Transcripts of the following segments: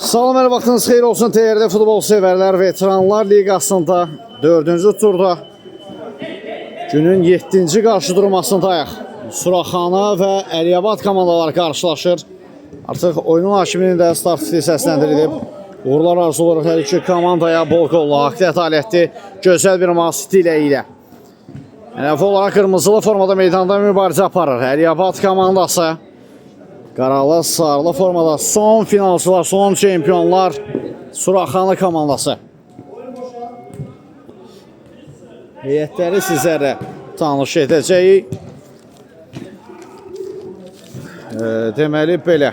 Salam, hər vaxtınız xeyir olsun TRT futbol sevərlər. Veteranlar Liqasında 4-cü turda günün 7-ci qarşıdurmasındayıq. Suraxana və Əliyabad komandaları qarşılaşır. Artıq oyunun hakiminin də start fiti səsləndirilib. Uğurlar arzularıq hər iki komandaya, bol qollu, aktivitet alətli, gözəl bir maç stili ilə. Ənəfi olaraq qırmızılı formada meydanda mübarizə aparır. Əliyabad komandası qaralı, sarılı formada son finalçılar, son çempionlar Suraxanı komandası. Heyətləri sizlərə tanış edəcəyik. Deməli belə.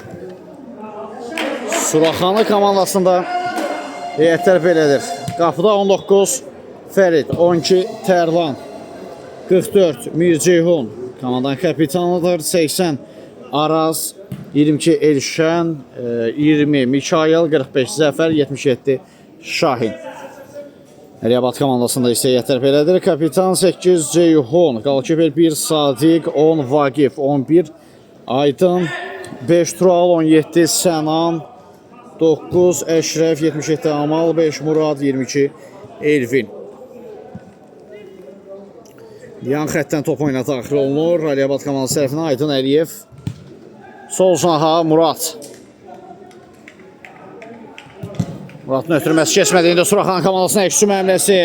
Suraxanı komandasında heyətlər belədir. Qapıda 19 Fərid, 12 Tərlan, 44 Mirceyhun, komandanın kapitanıdır, 80 Araz, 22 Elşən, 20 Mikail, 45 Zəfər, 77 Şahin. Əliyabad komandasında isə heyətlər belədir. Kapitan 8 Ceyhun, qalkiper 1 Sadiq, 10 Vaqif, 11 Aydın, 5 Tural, 17 Sənan, 9 Əşrəf, 77 Amal, 5 Murad, 22 Elvin. Yan xəttdən top oyuna daxil olunur. Əliyabad komandası tərəfinə Aydın Əliyev, sol canaha Murad. Muradın ötürməsi keçmədiyində Suraxanı komandasına əksü məmləsi.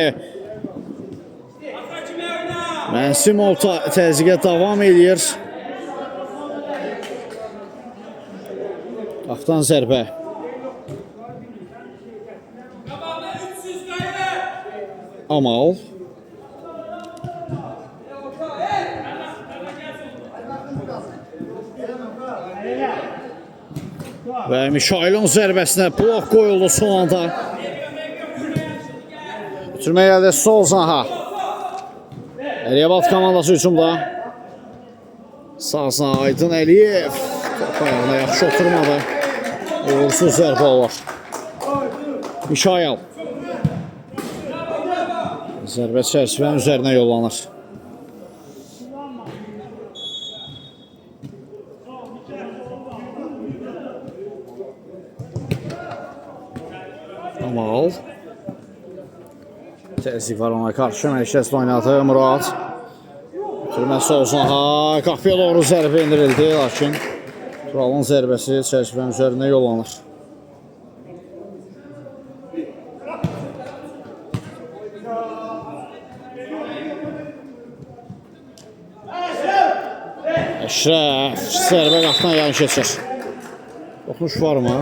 Mənsimov təzyiqə davam edir. Qapdan zərbə. Amal. Və Mikailin zərbəsinə blok qoyuldu son anda. Bitirmə gəldi sol canaha. Əliyabad komandası hücumda. Sağ canaha Aydın Əliyev. Top ayağına yaxşı oturmadı. Uğursuz zərbə olur. Mikail. Zərbə çərçivənin üzərinə yollanır. Amal. Təzyiq var ona qarşı. Məşəsli oynadı Murad. Türməsi olsun. Qapıya doğru zərbə indirildi. Lakin Turalın zərbəsi çərçivənin üzərinə yollanır. Əşrəf zərbə qapdan yan keçir. Dokunuş varmı?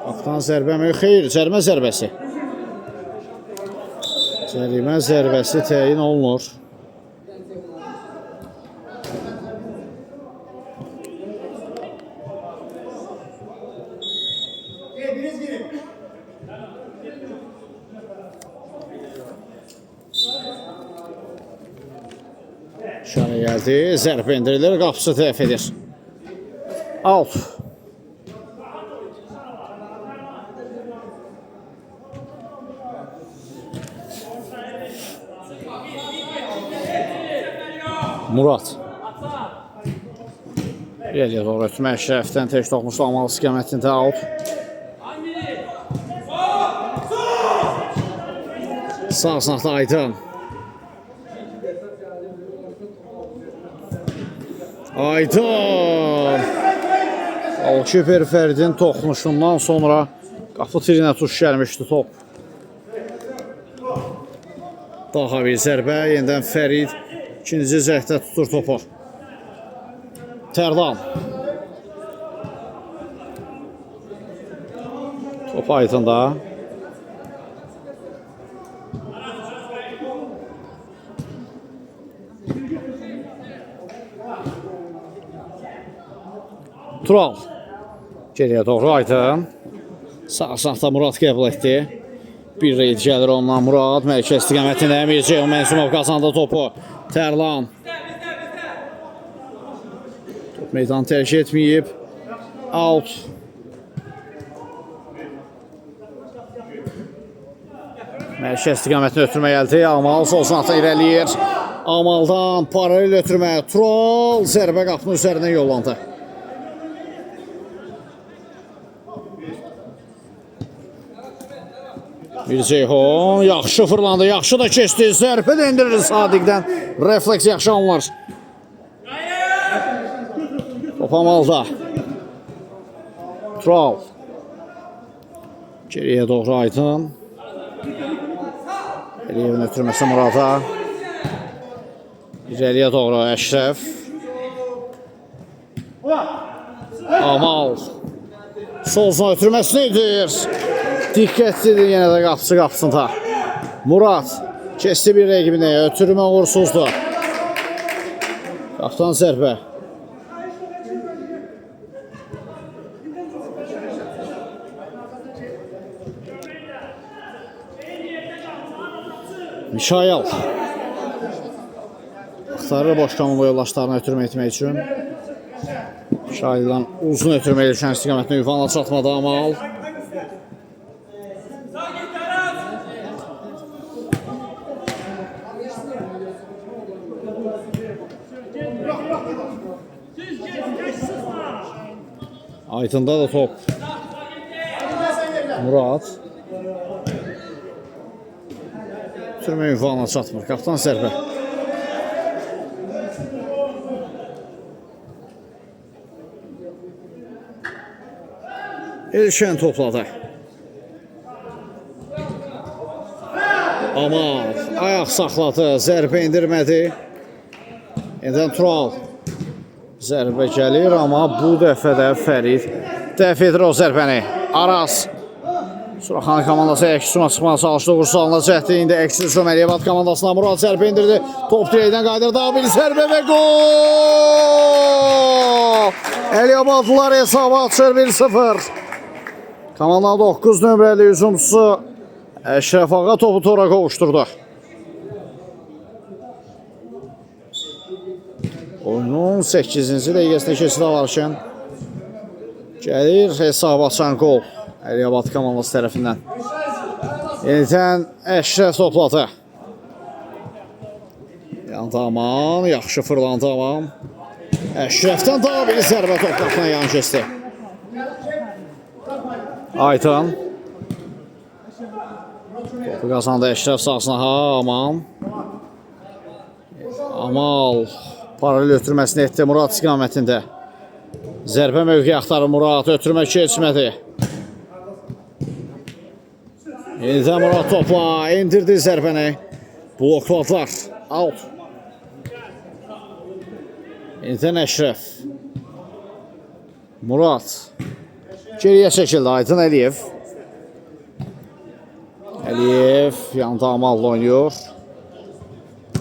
Qapdan zərbə mi? Xeyr, cərimə zərbəsi. Cərimə zərbəsi təyin olunur. Şöyle gəldi, zərbə indirilir, qapısı tərəf edir. Out. Murad. Geriyə doğru ötmə Əşrəfdən tək toxmuşdu, Amal istiqamətində out. Sağ sınaqda Aydın. Aydın. Alkiper Fəridin toxunuşundan sonra qapı tirinə tuş gəlmişdi top. Daha bir zərbə, yenidən Fərid ikinci cəhdə tutur topu. Tərlan. Top Aydın'da. Tural. Geriyə doğru Aydın. Sağ sınaqda Murad qəbul etdi. Bir reyd gəlir ondan Murad. Mərkəz istiqamətində Mirceyhun Mənsimov qazandı topu. Tərlan. Top meydanı tərk etməyib. Out. Mərkəz istiqamətini ötürmə gəldi. Amal sol sınaqda irəliyir. Amaldan paralel ötürmə. Tural zərbə qapının üzərindən yollandı. Bir Ceyhun yaxşı fırlandı, yaxşı da keçdi. Zərbə də indirir Sadiqdən. Refleks yaxşı anlar. Top amalda. Tural. Geriyə doğru Aydın. Əliyevin ötürməsi Murata. İrəliyə doğru Əşrəf. Amal. Solsan ötürməsini edir. Diqqətlidir yenə də qapısında. Murad. Kesti bir rəqibini. Ötürmə uğursuzdur. Qaptan zərbə. Mişayel. Axtarır boş komanda yoldaşlarına ötürmə etmək üçün. Mişayel'dan uzun ötürmə ilişən istiqamətini Yuvanla çatmadı Amal. Aydın'da da top. Murad. Ötürmə Yuvanla çatmır. Qaptan zərbə. Elşən topladı. Amal ayaq saxladı, zərbə indirmədi. Edən Tural. Zərbə gəlir, amma bu dəfə də Fərid dəf edir o zərbəni. Aras. Suraxanı komandası əksisuna çıxmağa çalışdı. Ursalına cəhdi indi əksisuna Əliyevat komandasına Murad zərbə indirdi. Top dirəkdən qaydırdı. Bir zərbə və gol! Əliyevatlılar hesabı açır 1-0. Komandanın 9 nömrəli hücumçusu Əşrəf Ağa topu tora qovuşturdu. Oyunun 8-ci dəqiqəsində keçid alarkən gəlir hesab açan qol Əliyevat komandası tərəfindən. Yenidən Əşrəf topladı. Yandı aman, yaxşı fırlandı aman. Əşrəfdən daha bir zərbə top qapına yan keçdi. Aytan. Topu qazandı Əşrəf sahasına. Aman. Amal. Paralel ötürməsini etdi Murad istiqamətində. Zərbə mövqeyi axtarır Murad. Ötürmə keçmədi. Yenidən Murad topla. İndirdi zərbəni. Blokladılar. Out. Yenidən Əşrəf. Murad. Geriyə çəkildi Aydın Əliyev. Əliyev yanında Amal'la oynuyor.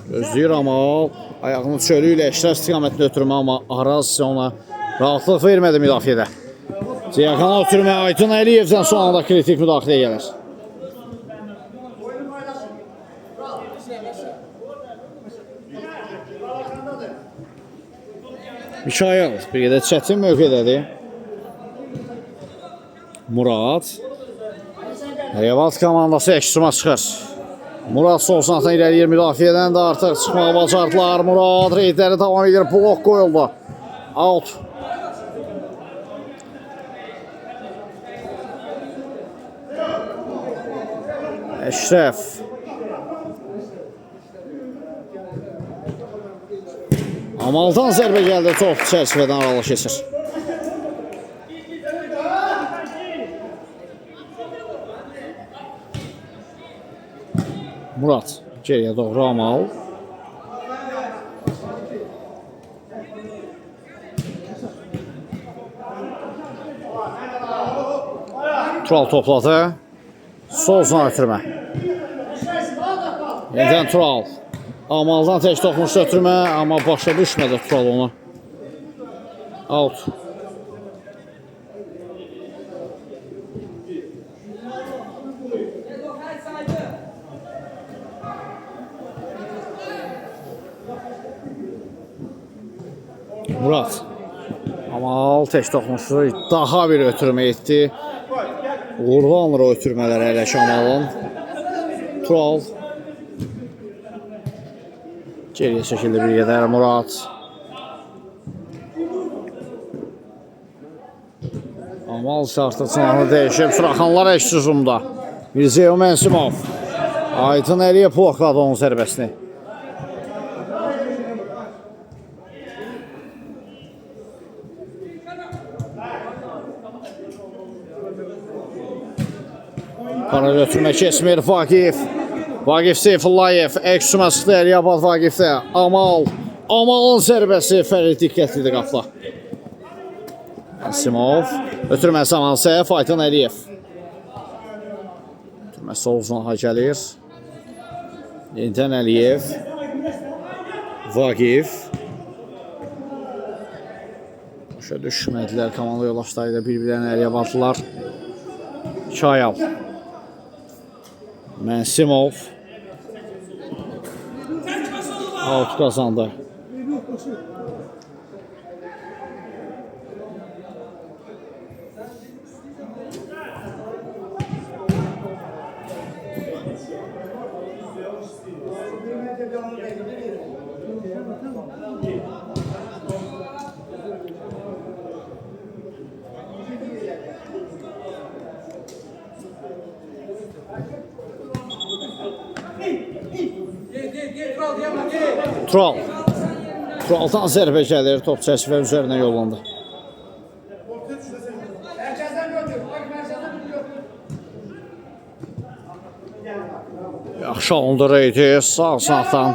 Gözləyir Amal. Ayağının çölü ilə Əşrəf istiqamətində ötürmə, amma Araz ona rahatlıq vermədi müdafiədə. Ciyakana ötürmə Aydın Əliyevdən son anda kritik müdaxiləyə gəlir. Mikail bir qədər çətin mövqedədir. Murad. Əliyevat komandası əksisuma çıxır. Murad sol sanatına irəliyir müdafiədən də artıq çıxmağa bacardılar. Murad reydləri davam edir. Blok qoyuldu. Out. Əşrəf. Amaldan zərbə gəldi. Top çərçivədən aralı keçir. Murad geriyə doğru Amal. Tural topladı. Sol zona ötürmə. Yenidən Tural. Amaldan tək toxunmuş ötürmə, amma başa düşmədi Tural onu. Out. Murad. Amal tək toxunuşu daha bir ötürmə etdi. Uğurlu alınır o ötürmələr hələ Şamalın. Tural. Geriyə çəkildi bir qədər Murad. Amal isə artıq sınavını dəyişib. Suraxanlar əks hücumda. Mirzeyev Mənsimov. Aytun Əliyev blokladı onun zərbəsini. Para götürmə Kesmir Vaqif. Vaqif Seyfullayev. Əksümə sıxdı Əliyabad Vaqifdə. Amalın zərbəsi Fərid diqqətlidir qapla. Mənsimov. Ötürmə Saman Səhəf. Aytun Əliyev. Ötürmə sol uzağa gəlir. Yenidən Əliyev. Vaqif. Başa düşmədilər. Komanlı yoldaşları da bir-birlərinə Əliyabadlılar. Çayal. Mənsimov. Out kazandı. Turaldan zərbə gəlir, top çəsvə üzərinə yollandı. Yaxşı alındır idi, sağ sağdan.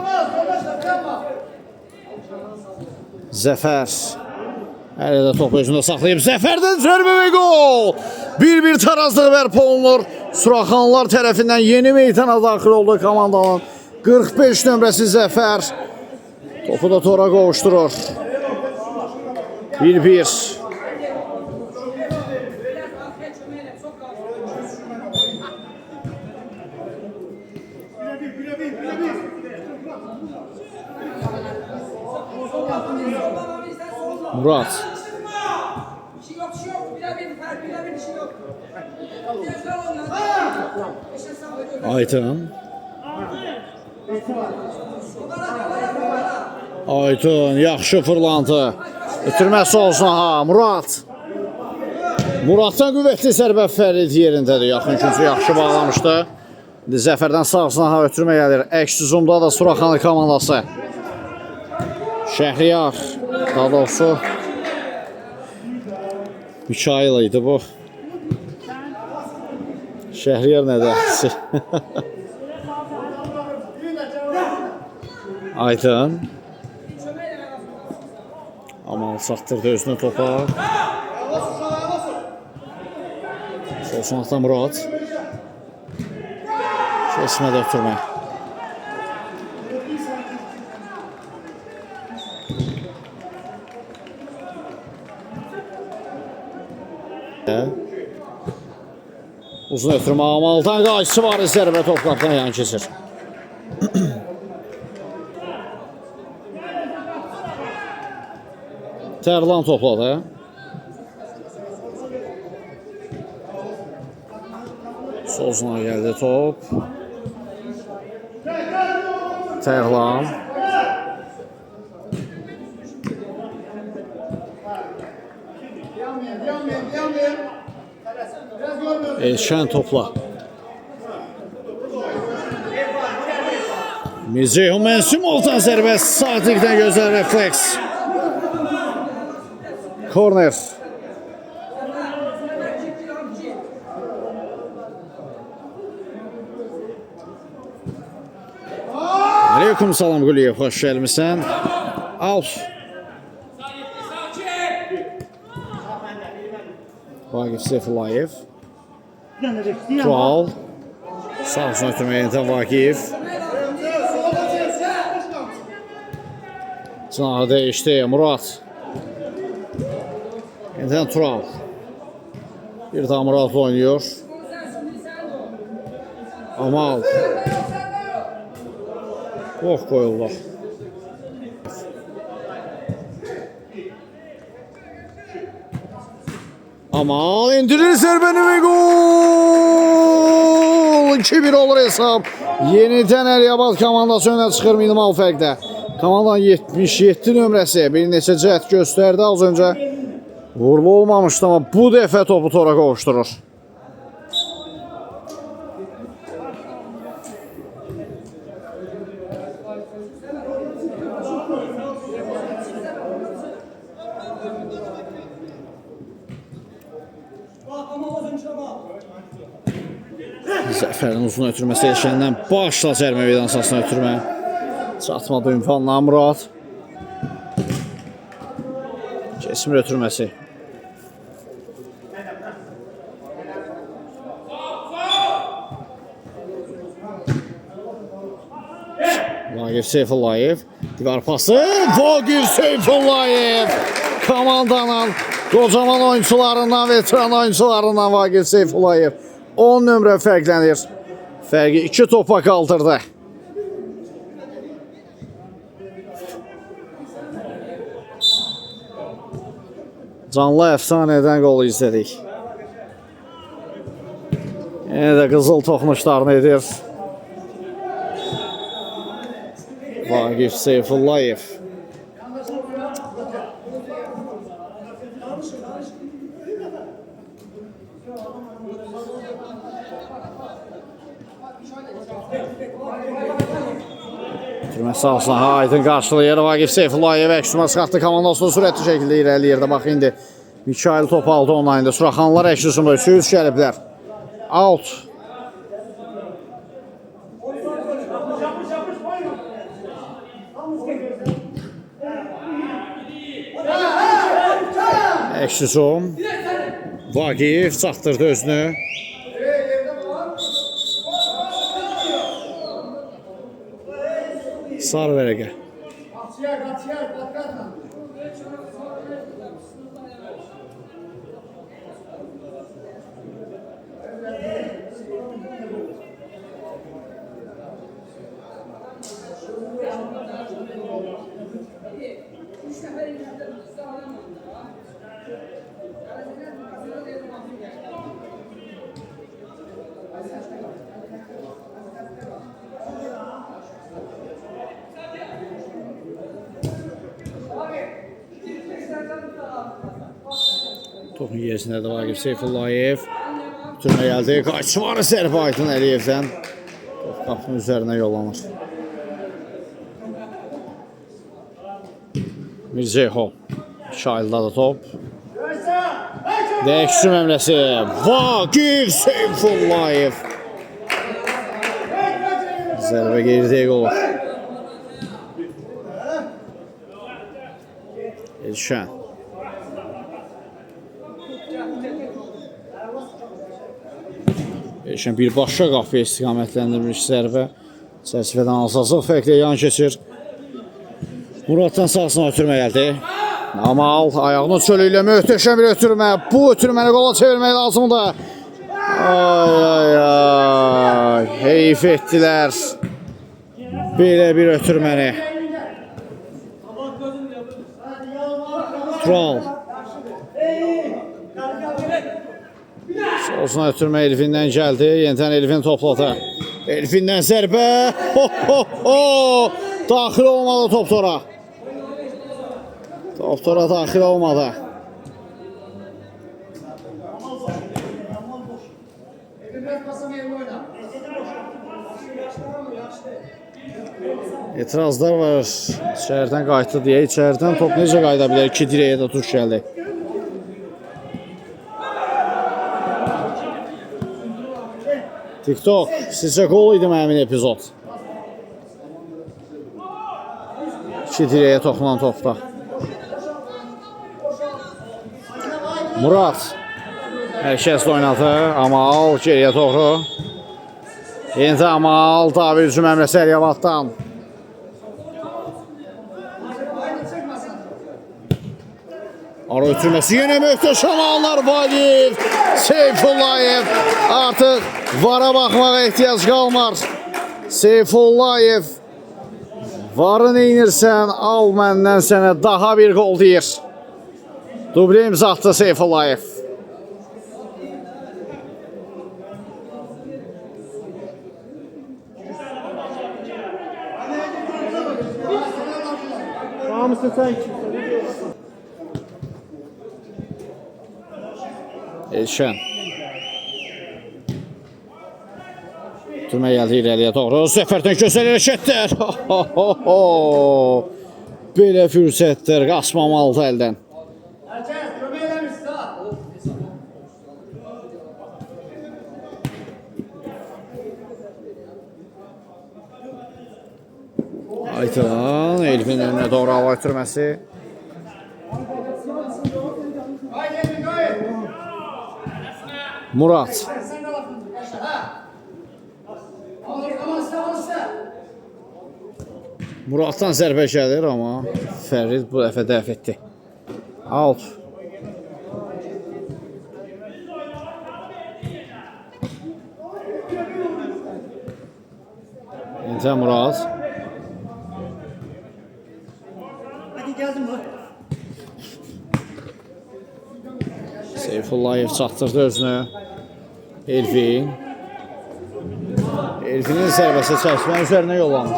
Zəfər. Hələ də top özündə saxlayıb, Zəfərdən zərbə və gol! 1-1 tarazlıq bərpa olunur. Suraxanlar tərəfindən yeni meydana daxil oldu komandanın. 45 nömrəsi Zəfər. Topu da tora qovuşturur. 1-1. Murat. Aytun. Aytun, yaxşı fırlantı. Ötürməsi olsun ha, Murat. Muratdan qüvvətli sərbə Fərid yerindədir. Yaxın üçüncü yaxşı bağlamışdı. Zəfərdən sağsına ha ötürmə gəlir. Əks uzumda da Suraxanlı komandası. Şəhriyar. Daha doğrusu Mikail idi bu. Şəhriyar nədir? Aytun. Amal çatdırdı özünü topa. Sol sınaqda Murat. Kesmədə ötürmə. Uzun ötürmə Amaldan qayısı var. Zərbə top qapdan yan keçir. Tərlan topladı. Soluna gəldi top. Tərlan. Elşən topla. Mirzeyev Mənsimovdan zərbəsi saatlikdən gözəl refleks. Korner. Aleyküm salam Quliyev, xoş gəlmişsən. Al. Vaqif Seyfullayev. Tural. Sağ olsun ötürməyində Vaqif. Sınağı dəyişdi Murat. Yeniden Tural. Bir daha Murat oynuyor. Amal. Oh koyuldu. Amal indirir zərbəni ve gol! 2-1 olur hesab. Yeniden Əliyabad komandası önə çıxır minimal fərqdə. Komandanın 77 nömrəsi bir neçə cəhət göstərdi az öncə. Vurma olmamışdı ama bu dəfə topu tora qovuşturur. Zəfərin uzun ötürməsi Elşəndən başla cərmə meydan sahasına ötürmə. Çatmadı ünvanla Murad. Keçmir ötürməsi. Vagif Seyfullayev. Divar pası. Vagif Seyfullayev. Komandanın kocaman oyuncularından, veteran oyuncularından Vagif Seyfullayev. 10 nömrə fərqlənir. Fərqi 2 topa qaldırdı. Canlı əfsanədən qolu izlədik. Yenə də qızıl toxunuşlarını edir Vagif Seyfullayev. Türmə sahasına Aydın qarşılayır. Vagif Seyfullayev əksümə çıxartdı. Komandasını sürətli şəkildə irəliyir də. Bax indi Mikail top aldı onlayında. Suraxanlar əksüsündə 3 gəliblər. Out. Əksüsüm. Vagif çatdırdı özünü. Sarı vərəqə. Topun yerisində də Vagif Seyfullayev. Türmə gəldi. Qaçışmanı zərbə Aydın Əliyevdən. Top qapının üzərinə yollanır. Mirzeyho. Şaildə da top. Dəksüm əmrəsi. Vagif Seyfullayev. Zərbə geridə olur. Elşən. Elşən birbaşa qapıya istiqamətləndirmiş zərbə. Çərçivədən alsazıq fərqlə yan keçir. Muraddan sahasına ötürmə gəldi. Amal ayağının çölü ilə möhtəşəm bir ötürmə. Bu ötürməni qola çevirmək lazımdır. Ay ay ay. Heyf etdilər. Belə bir ötürməni. Tural. Solsuna ötürmə Elfindən gəldi. Yenidən Elfin topladı. Elfindən zərbə. Ho ho ho. Daxil olmadı top tora. Top tora daxil olmadı. İtirazlar var. İçərdən qayıtdı deyə. İçərdən top necə qayıda bilər? 2 dirəyə də tuş gəldi. TikTok, sizcə qol idi həmin epizod? 2 dirəyə toxunan topda. Murad hərəkətlə oynadı. Amal geriyə doğru. Yenidə Amal David hücum əmrəsi Əliyabaddan. Ara ötürməsi yenə möhtəşəm anlar Vagif Seyfullayev. Artıq vara baxmağa ehtiyac qalmar. Seyfullayev varı neynirsən, al məndən sənə daha bir qol deyir. Dublə imza atdı Seyfullayev. Elşən. Türmə gəldi irəliyə doğru. Zəfərdən gözəl hərəkətlər. Belə fürsətlər qaçmamalıdır əldən. Aytan Elfin önünə doğru hava ötürməsi. Murad. Muraddan zərbə gəlir, amma Fərid bu dəfə dəf etdi. Out. İntə Murad. Seyfullayev çatdırdı özünü. Elfin. Elfinin zərbəsi çəkmə üzərinə yollanır.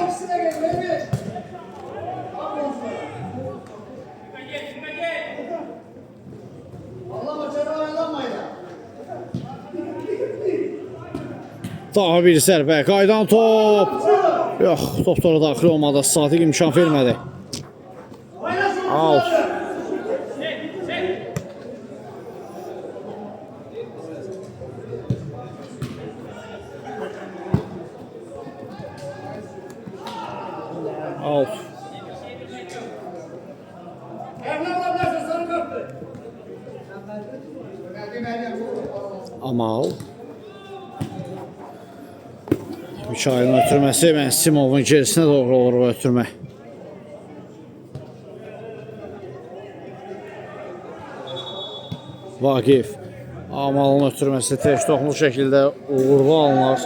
Daha bir zərbə, qaydan top. Yox, toplara daxil olmadı, Sadiq imkan vermədi. Out. Out. Amal. Mikailin ötürməsi Simovun gerisinə doğru olur o ötürmə. Vaqif. Amalın ötürməsi tək toxunlu şəkildə uğurlu alınır.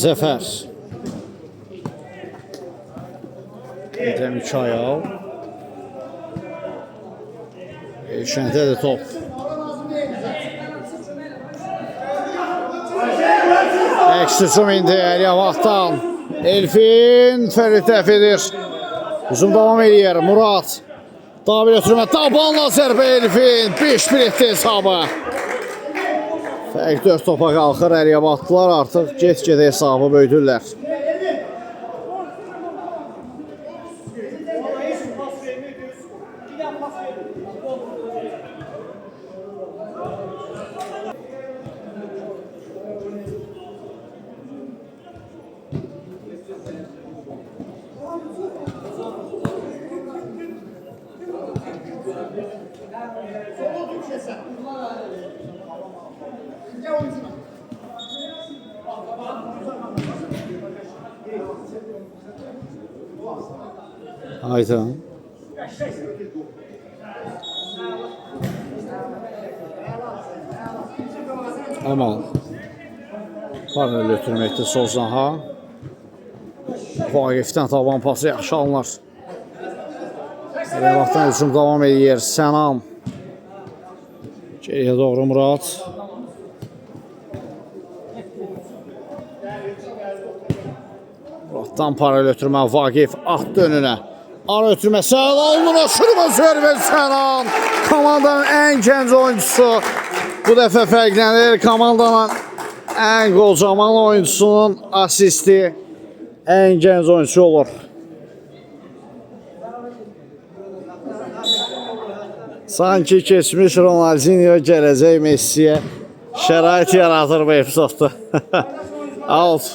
Zəfər. Edə Mikail. Elşəndə də top. Əks hücum indi Əliyavaqdan. Elfin Fərid dəf edir. Hücum davam edir. Murad. Daha bir ötürmə. Tabanla zərbə Elfin. 5-1 etdi hesabı. Fərq 4 topa qalxır. Əliyavaqdılar artıq get-gedə hesabı böyüdürlər. Aytan. Amal. Paralel ötürməkdə Sozanha. Vaqifdən taban pası yaxşı alınır. Əliyavaqdan hücum davam edir. Sənam. Geriyə doğru Murad. Muraddan paralel ötürmə Vaqif atdı önünə. Ara ötürmə sağ alınır. Aşırma zərbə Sənam. Komandanın ən gənc oyuncusu. Bu dəfə fərqlənir. Komandanın ən qocaman oyuncusunun asisti. Ən gənc oyuncu olur. Sanki keçmiş Ronaldinho gələcək Messiyə şərait yaradır bu epizodda. Out.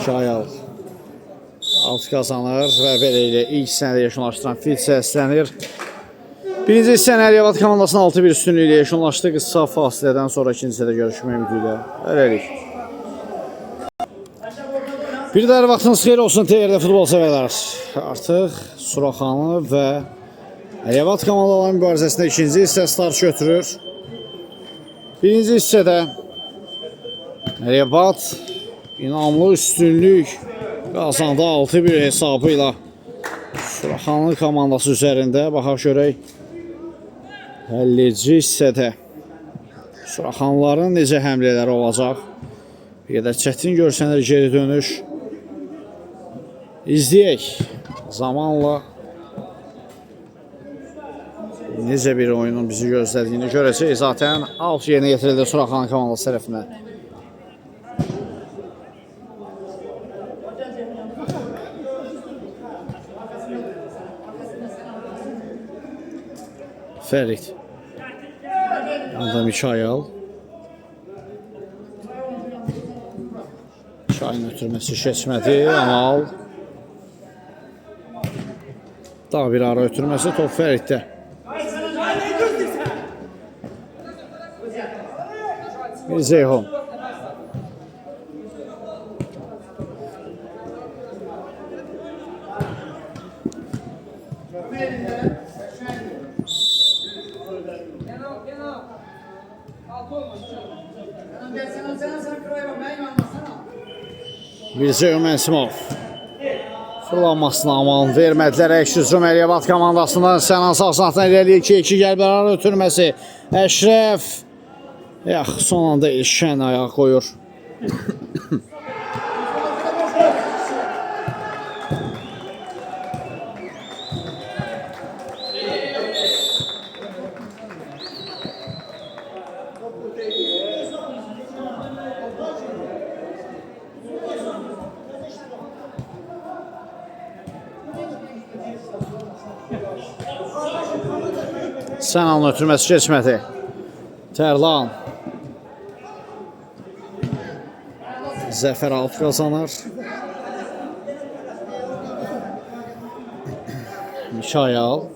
Şayal. Alt kazanır və beləliklə ilk hissəni yekunlaşdıran Fil səslənir. Birinci hissəni Əliyavad komandasının 6-1 üstünlüyü ilə yekunlaşdı. Qısa fasilədən sonra ikinci hissədə görüşmək ümidi ilə. Hələlik. Bir də hər vaxtınız xeyir olsun TRD futbol sevərlər. Artıq Suraxanı və Əliyavad komandaların mübarizəsində ikinci hissə start götürür. Birinci hissədə Əliyavad inamlı üstünlük qazandı 6-1 hesabı ilə Suraxanlı komandası üzərində. Baxaq görək 50-ci hissədə Suraxanlıların necə həmlələri olacaq. Bir qədər çətin görsənir geri dönüş. İzləyək. Zamanla necə bir oyunun bizi gözlədiyini görəcək. Zaten alt yerinə getirildi Suraxanlı komandası tərəfindən. Ferit. Yanında Mikayıl. Çayın ötürməsi keçmədi. Amal. Daha bir ara ötürməsi top Ferit'də. Bir Zeyhun. Bir Zeyhun Mənsimov. Fırlanmasına aman vermədilər. Əks-hücum Əliyabad komandasından Sənan Sağsınatdan irəliyə 2-2 gəlbərar ötürməsi. Əşrəf son anda İlşən ayağa qoyur. Sənanın ötürməsi keçmədi. Tərlan. Zəfər alt qazanır. Mikayıl.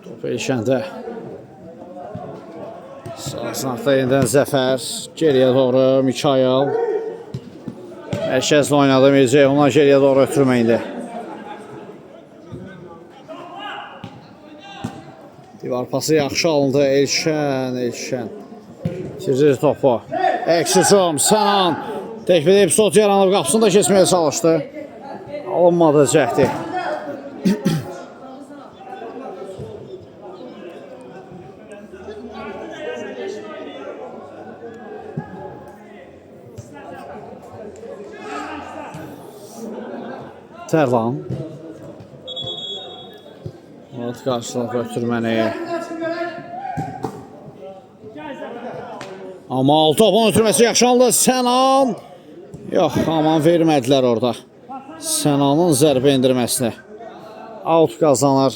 Top Elşəndə. Sağ sınaqda yenidən Zəfər. Geriyə doğru Mikayıl. Mərkəzlə oynadı Mircə. Ona geriyə doğru ötürmə indi. Divar pası yaxşı alındı. Elşən. Tirir topu. Əks-hücum. Sənan. Təkbir epizod yaranıb. Qapısını da keçməyə çalışdı. Alınmadı cəhdi. Tərlan. Murat qarşılıq ötürməni. Amal topun ötürməsi yaxşı aldı. Sənan. Yox, aman vermədilər orada. Sənanın zərbə indirməsini. Out qazanır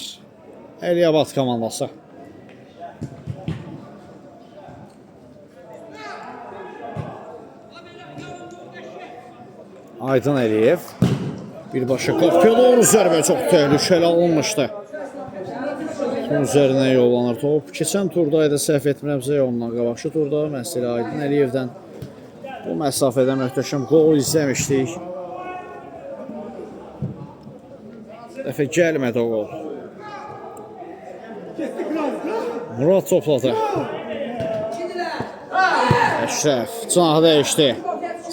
Əliyabad komandası. Aydın Əliyev. Birbaşa qapıya doğru zərbə çox təhlükəli alınmışdı. Onun üzərinə yollanır top. Keçən turdaydı, səhv etmirəmsə ondan qabaqşı turda məsələ Aydın Əliyevdən bu məsafədə möhtəşəm qol izləmişdik. Dəfə gəlmədi o qol. Murad topladı. Əşrəf canı dəyişdi.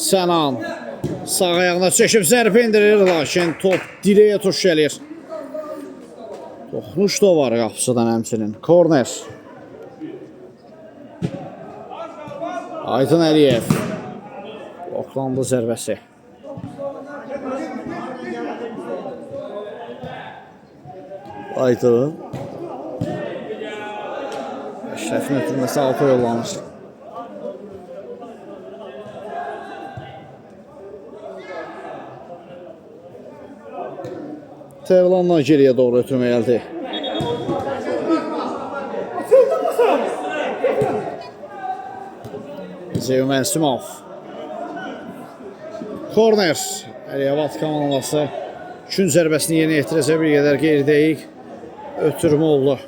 Sənan sağ ayağına çəkib zərbə indirir, lakin top diləyə tuş gəlir. Toxunuş da var qapısıdan həmçinin. Korner. Aydın Əliyev. Bloklandı zərbəsi. Aydın. Əşrəfin ötürməsi alta yollanır. Tərlanla geriyə doğru ötürmə gəldi. Zeyhun Mənsimov. Korner. Əliyabad komandası üçün zərbəsini yerinə yetirəcək bir qədər geridəyik. Ötürmə oldu.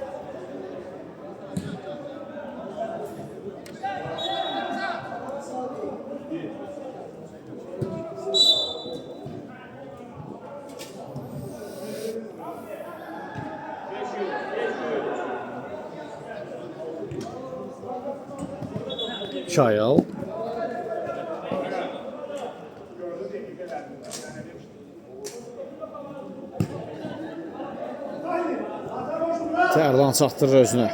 Mikayıl. Tərlan çatdırır özünü.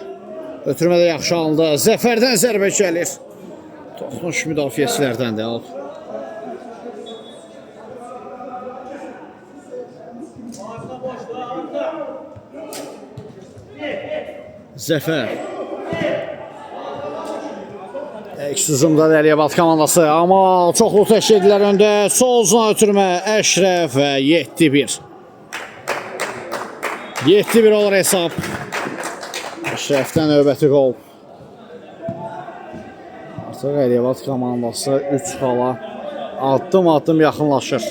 Ötürmədə yaxşı alındı. Zəfərdən zərbə gəlir. Toxunuş müdafiəçilərdəndir. Zəfər. Əks-hücumda Əliyabad komandası. Amma çoxlu təşkillər öndə. Sol uzuna ötürmə Əşrəf və 7-1. 7-1 olur hesab. Əşrəfdən növbəti qol. Artıq Əliyabad komandası 3 xala addım-addım yaxınlaşır.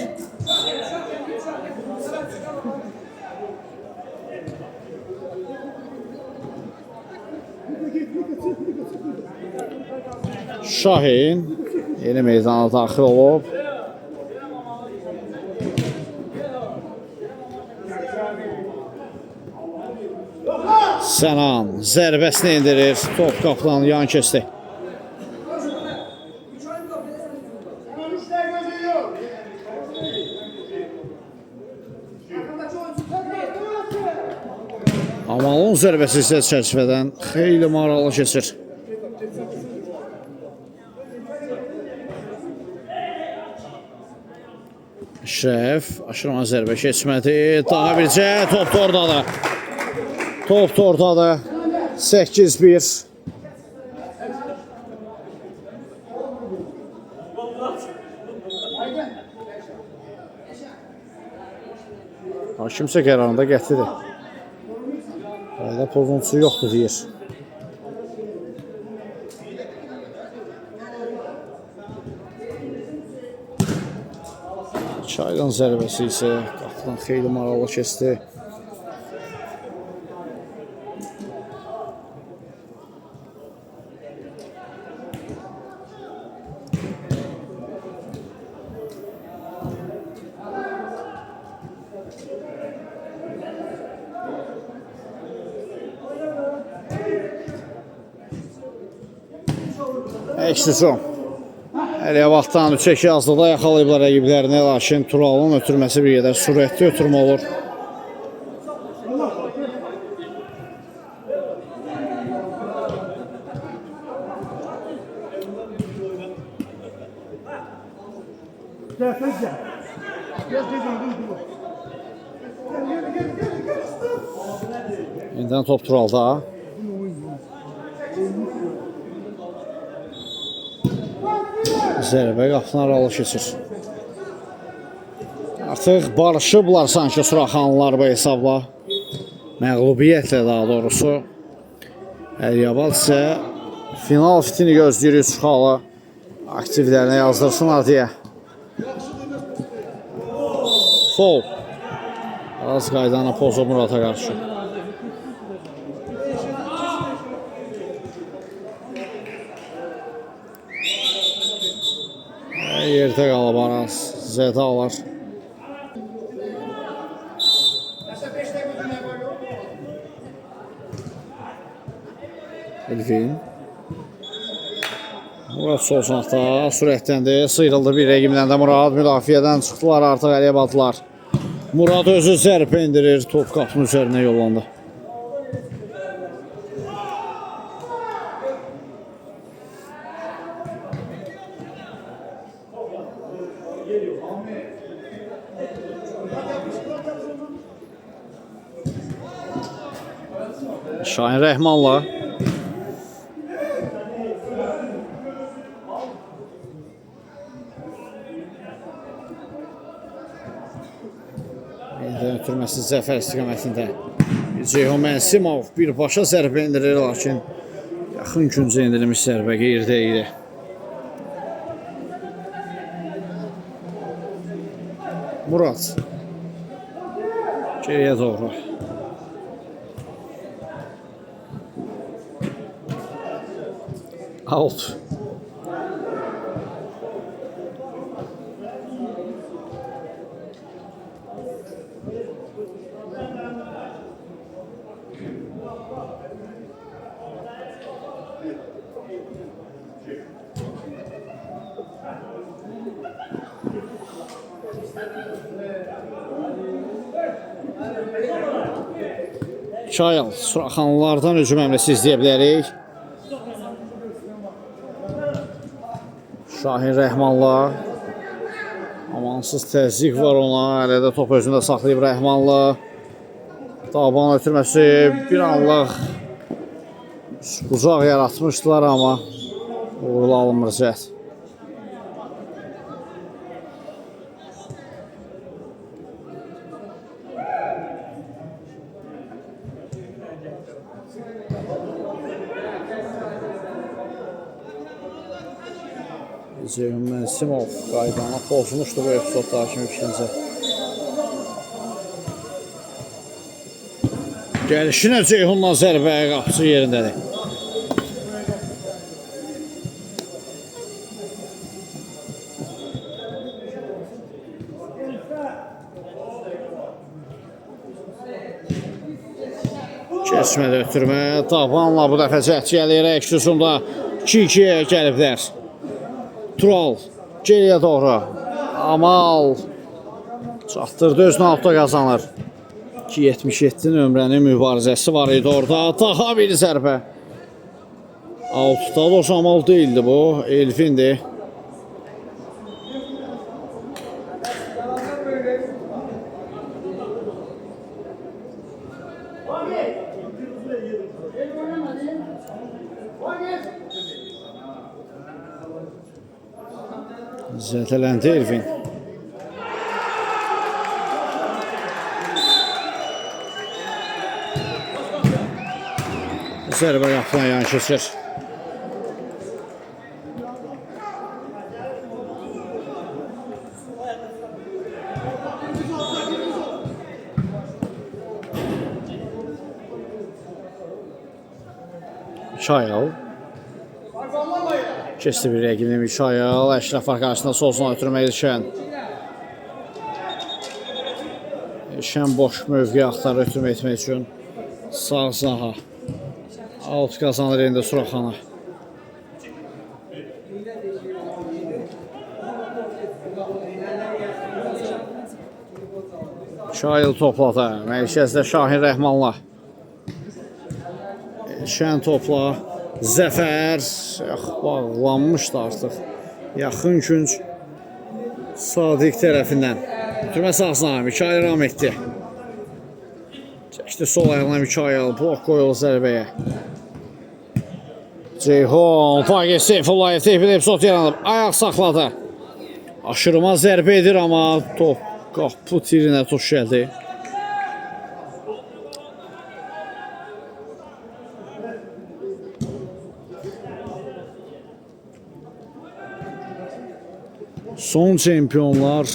Şahin yeni meydana daxil olub. Sənan zərbəsini indirir. Top qapıdan yan keçdi. Amalın zərbəsi isə çərçivədən xeyli maraqlı keçir. Əşrəf aşırma zərbə keçmədi. Daha bircə top da oradadır. Top da oradadır. 8-1. Hakimsə qərarında qətidir. Qayda pozuntusu yoxdur deyir. Çaydan zərbəsi isə qapıdan xeyli maraqlı keçdi. Əks-hücum. Əliyabaddan 3-2 azlıqda yaxalayıblar rəqiblərini, lakin Turalın ötürməsi bir qədər sürətli ötürmə olur. İndən top Turalda. Zərbə qapını aralı keçir. Artıq barışıblar sanki Suraxanlılar bu hesabla. Məğlubiyyətlə daha doğrusu. Əliyabad isə final fitini gözləyir 3 xalı. Aktivlərinə yazdırsınlar deyə. Fol. Az qaydanı pozub Murata qarşı. Yerdə qalıb Aras. Zədə alar. Elvin. Murad sol sanatda sürətləndi. Sıyrıldı bir rəqimdən də Murad. Müdafiədən çıxdılar artıq Əliyabadlılar. Murad özü zərbə indirir. Top qapının üzərinə yollandı. Şahin Rəhmanla. Ötürməsi zəfər istiqamətində. Ceyhun Mənsimov birbaşa zərbə indirir, lakin yaxın küncə indirilmiş zərbə qeyirdə idi. Murad. Geriyə doğru. Out. Çayal, Suraxanlılardan hücum əmrisi izləyə bilərik. Şahin Rəhmanla. Amansız təzyiq var ona. Hələ də top özündə saxlayıb Rəhmanla. Daban ötürməsi bir anlıq bucaq yaratmışdılar, amma uğurlu alınmır cəhd. Ceyhun Mənsimov qaydanı pozmuşdu bu epizodda kimi fikrincə. Gəlişinə Ceyhunla zərbəyə qapısı yerindədir. Keçmədə ötürmə, tabanla bu dəfə cəhd gəlir, əks-hücumda 2-2-yə gəliblər. Tural geriyə doğru, Amal çatdırdı, özünə altda qazanır. 2.77 nömrənin mübarizəsi var idi orada, daha bir zərbə. Altda da Amal deyildi bu, Elfindir. Zədələndi Elvin. Zərbə qapıdan yan keçir. Çayal. Keçdi bir rəqibini Mikail, Əşrəf qarşısında solsuna ötürmək düşən. Şən boş mövqe axtarır ötürmə etmək üçün. Sağ Zaha. Alt qazanır indi Suraxana. Mikail topladı. Mərkəzdə Şahin Rəhmanla. Şən topla. Zəfər bağlanmışdı artıq. Yaxın günc Sadiq tərəfindən. Ötürmə sahasına Mikail ram etdi. Çəkdi sol ayağına Mikail. Blok qoyulur zərbəyə. Ceyhun, Fagir Seyfullayev tepkidə epizod yaranıb. Ayaq saxladı. Aşırıma zərbə edir, amma top qapı tirinə tuş gəldi. Son çempionlar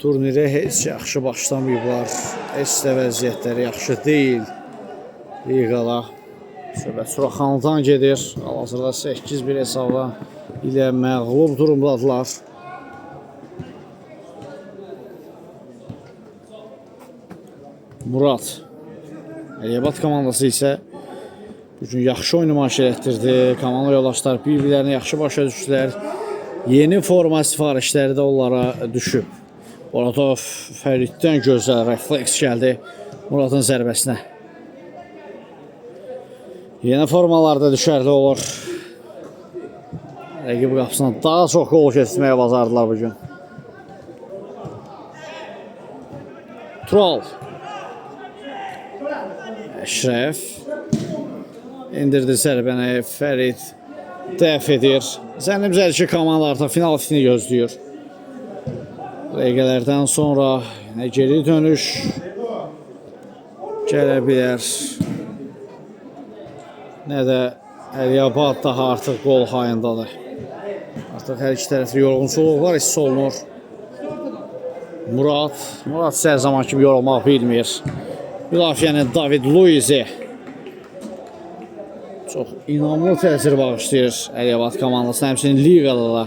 turnirə heç yaxşı başlamayıblar. Heç də vəziyyətləri yaxşı deyil. Liqala söhbət Suraxanlıdan gedir. Hal-hazırda 8-1 hesabla ilə məğlub durumdadılar. Murad Əliyabat komandası isə bugün yaxşı oyun nümayiş etdirdi. Komanda yoldaşlar bir-birlərini yaxşı başa düşdülər. Yeni forma sifarişləri də onlara düşüb. Orada Fəriddən gözəl refleks gəldi Muradın zərbəsinə. Yeni formalarda düşərli olur. Rəqib qapısına daha çox qol keçirməyə bacardılar bugün. Tural. Əşrəf. İndirdi zərbəni, Fərid dəf edir. Zənnimcə ki, komanda artıq final fitini gözləyir. Dəqiqələrdən sonra geri dönüş gələ bilər. Nə də Əliyabad daha artıq qol hayındadır. Artıq hər iki tərəfli yorğunçuluqlar hiss olunur. Murad hər zaman kimi yorulmaq bilmir. Müdafiənin David Luizi çox inamlı təsir bağışlayır Əliyabad komandasına, həmçinin liqada da.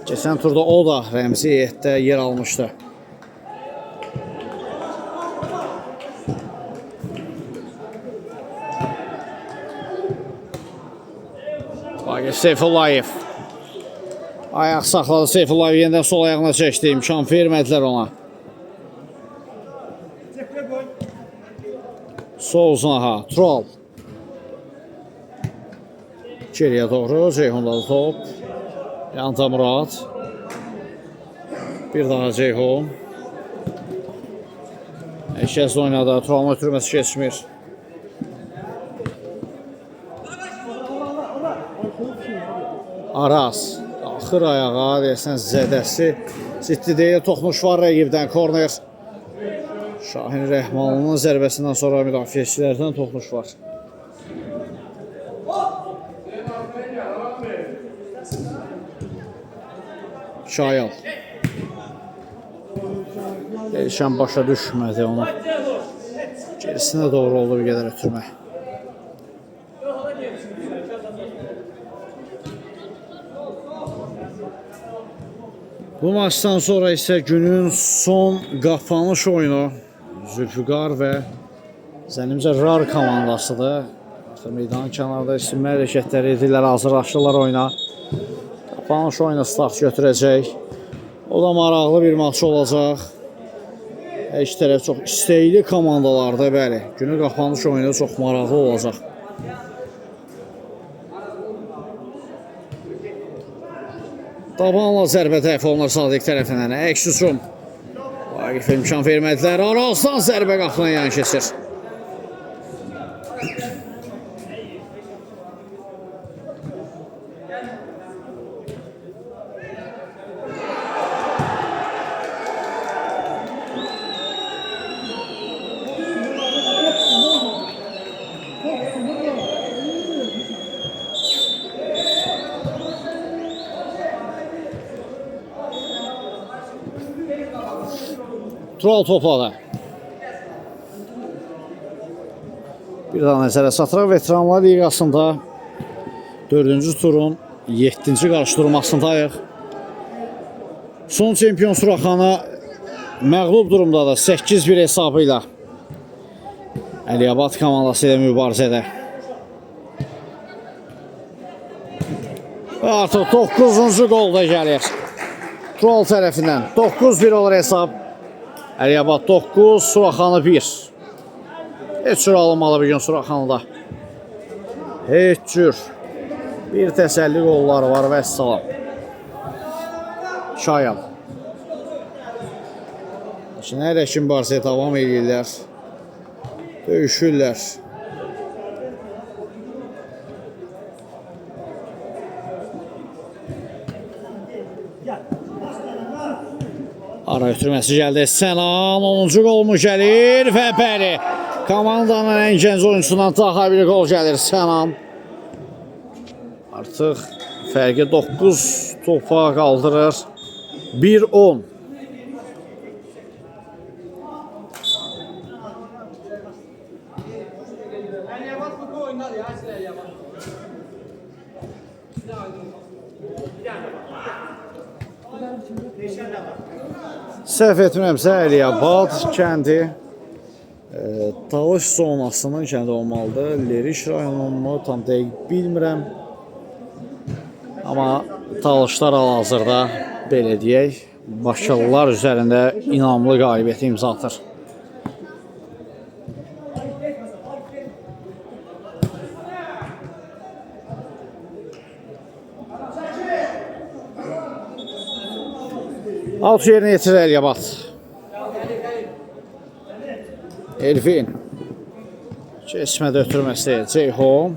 Keçən turda o da rəmzi heyətdə yer almışdı. Fagir Seyfullayev. Ayaq saxladı Seyfullayev, yenidən sol ayağına çəkdi. İmkan vermədilər ona. Sol Zaha, Tural. Geriyə doğru, Ceyhundadır top. Yanda Murad. Bir daha Ceyhun. Eşkəz oynadı, Turalın ötürməsi keçmir. Aras. Axır ayağa, deyəsən zədəsi ciddi deyil. Toxmuş var rəqibdən, korner. Şahin Rəhmanlının zərbəsindən sonra müdafiəçilərdən toxunuş var. Şayal. Gelişən başa düşmədi onu. Gerisinə doğru oldu bir qədər ötürmə. Bu maçdan sonra isə günün son qapanış oyunu Zülfüqar və zənnimcə RAR komandasıdır. Meydanın kənarında isinmə hərəkətləri edirlər, hazırlaşırlar oyuna. Qapanış oyunu start götürəcək. O da maraqlı bir maç olacaq. Hər iki tərəf çox istəkli komandalardır, bəli. Günün qapanış oyunu çox maraqlı olacaq. Dabanla zərbə təhvil olunur Sadiq tərəfindən. Əks hücum. Vaqif imkan vermədilər. Arazdan zərbə qapına yan keçir. Tural topladı. Bir daha nəzərə çatıraq. Veteranlar Liqasında 4-cü turun 7-ci qarşıdurmasındayıq. Son çempion Suraxana məğlub durumdadır 8-1 hesabı ilə. Əliyabad komandası ilə mübarizədə. Və artıq 9-cu qol da gəlir. Tural tərəfindən 9-1 olur hesab. Əliyabad 9, Suraxanı 1. Heç cür alınmalı bir gün Suraxanıda. Heç cür. Bir təsəlli qolları var və əssalam. Şayal. Şimdi hələ kim varsa davam edirlər. Döyüşürlər. Ara ötürməsi gəldi. Sənan 10-cu qol mu gəlir və bəli. Komandanın ən gənc oyuncusundan daha bir qol gəlir Sənan. Artıq fərqi 9 topa qaldırır. 1-10. Səhv etmirəmsə Əliyabad kəndi Talış zonasının kəndi olmalıdır. Leriş rayonunu tam dəqiq bilmirəm. Amma Talışlar hal-hazırda belə deyək, Bakılılar üzərində inamlı qalibiyyəti imza atır. Alt yerinə yetirir Əliyabad. Elvin. Keçmədə ötürməsi Ceyhun.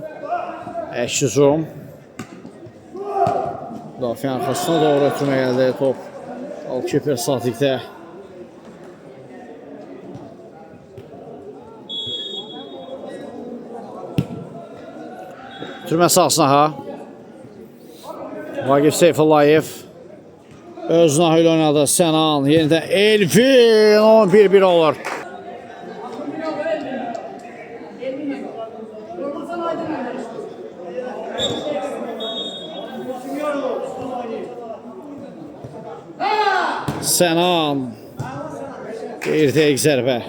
Əks hücum. Müdafiə arxasına doğru ötürmə gəldi top. Alkiper Sadiqdə. Ötürmə sahasına ha. Vaqif Seyfullayev. Özünə hül oynadı Sənan. Yenidən Elvin 11-1 olur. Sənan. Bir dəqiq zərbə.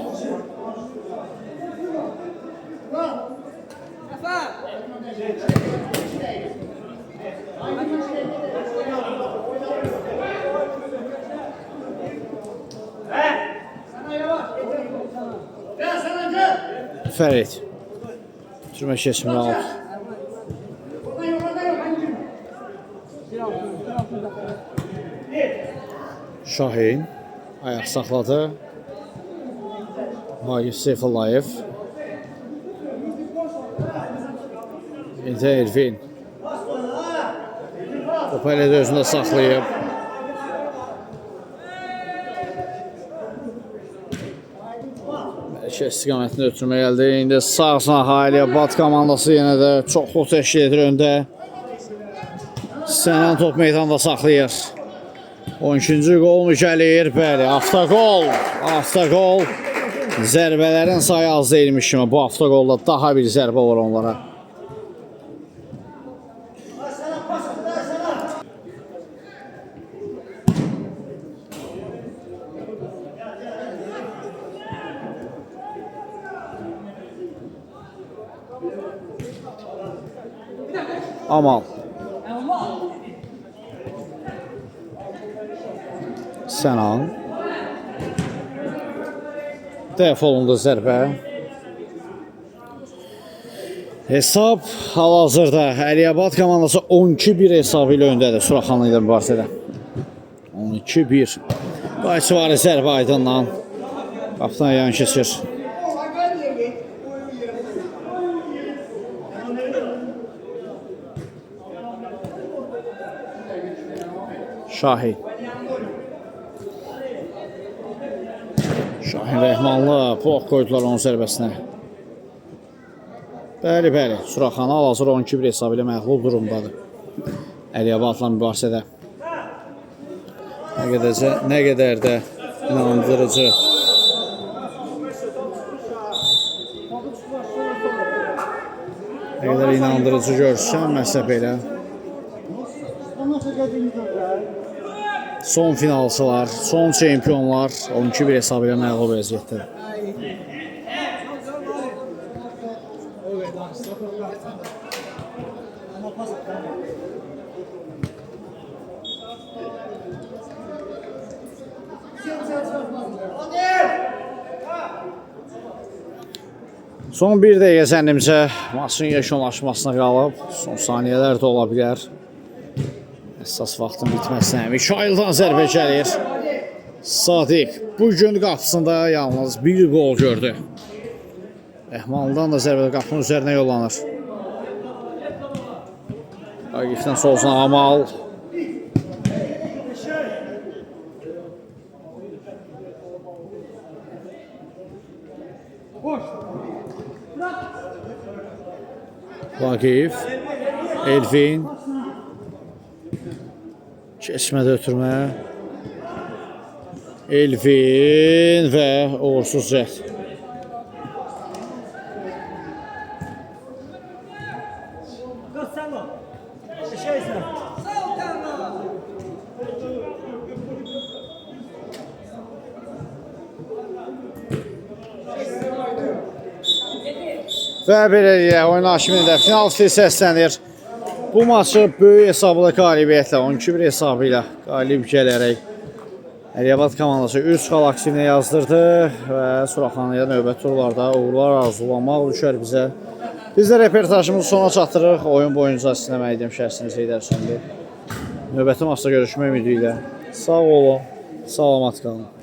Fərid. Türmə keçmini aldı. Şahin. Ayaq saxladı. Vaqif Seyfullayev. İntə Elvin. Topu hələ də özündə saxlayıb. istiqamətində ötürmə gəldi. İndi sağ sanaha Əliabad komandası yenə də çox xoş təşkil edir öndə. Sənan top meydanda saxlayır. 12-ci qol mu gəlir? Bəli, avtoqol. Avtoqol. Zərbələrin sayı az deyilmiş kimi bu avtoqolda daha bir zərbə var onlara. Amal. Sənan. Dəf olundu zərbə. Hesab hal-hazırda Əliabad komandası 12-1 hesabı ilə öndədir Suraxanlı ilə mübarizədə. 12-1. Qayçı var zərbə Aydınla. Qapıdan yan keçir. Şahin. Şahin Rəhmanlı bloq qoydular onun zərbəsinə. Bəli, bəli. Suraxanı hal-hazır 12-1 hesabı ilə məğlub durumdadır. Əliabadla mübarizədə. Nə qədər də inandırıcı. Nə qədər inandırıcı görsənməsə belə. Son finalçılar, son çempionlar 12-1 hesabı ilə məğlub vəziyyətdədir. Son bir dəqiqə zənnimcə maçın yekunlaşmasına qalıb. Son saniyələr də ola bilər. Əsas vaxtın bitməsinə. Mikhail'dan zərbə gəlir. Sadiq bugün qapısında yalnız bir gol gördü. Rəhmanlıdan da zərbə qapının üzərinə yollanır. Agifdən solsuna Amal. Vaqif. Elvin. Keçmədə ötürmə. Elvin və uğursuz cəhd. Və beləliklə oyun hakimində final səslənir. Bu maçı böyük hesabla qalibiyyətlə 12-1 hesabı ilə qalib gələrək Əliabad komandası 3 xal aktivini yazdırdı və Suraxanlıya növbəti turlarda uğurlar arzulamaq düşər bizə. Biz də reportajımızı sona çatdırırıq. Oyun boyunca sinəmək edim şəxsiniz Heydər Söndür. Növbəti maçda görüşmək ümidi ilə. Sağ olun, salamat qalın.